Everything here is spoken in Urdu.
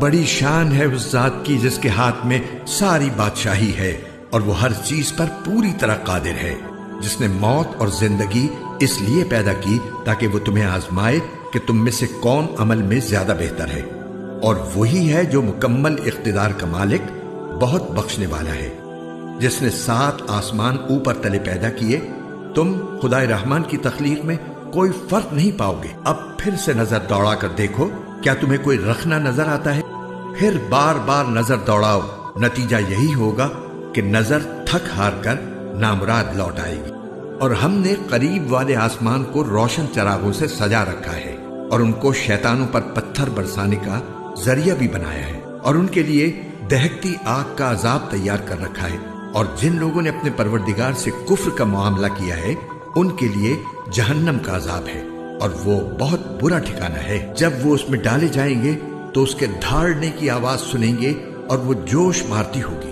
بڑی شان ہے اس ذات کی جس کے ہاتھ میں ساری بادشاہی ہے اور وہ ہر چیز پر پوری طرح قادر ہے، جس نے موت اور زندگی اس لیے پیدا کی تاکہ وہ تمہیں آزمائے کہ تم میں سے کون عمل میں زیادہ بہتر ہے، اور وہی ہے جو مکمل اقتدار کا مالک، بہت بخشنے والا ہے، جس نے 7 آسمان اوپر تلے پیدا کیے۔ تم خدائے رحمان کی تخلیق میں کوئی فرق نہیں پاؤ گے۔ اب پھر سے نظر دوڑا کر دیکھو، کیا تمہیں کوئی رخنہ نظر آتا ہے؟ پھر بار بار نظر دوڑاؤ، نتیجہ یہی ہوگا کہ نظر تھک ہار کر نامراد لوٹ آئے گی۔ اور ہم نے قریب والے آسمان کو روشن چراغوں سے سجا رکھا ہے اور ان کو شیطانوں پر پتھر برسانے کا ذریعہ بھی بنایا ہے، اور ان کے لیے دہکتی آگ کا عذاب تیار کر رکھا ہے۔ اور جن لوگوں نے اپنے پروردگار سے کفر کا معاملہ کیا ہے ان کے لیے جہنم کا عذاب ہے، اور وہ بہت برا ٹھکانہ ہے۔ جب وہ اس میں ڈالے جائیں گے تو اس کے دھاڑنے کی آواز سنیں گے اور وہ جوش مارتی ہوگی۔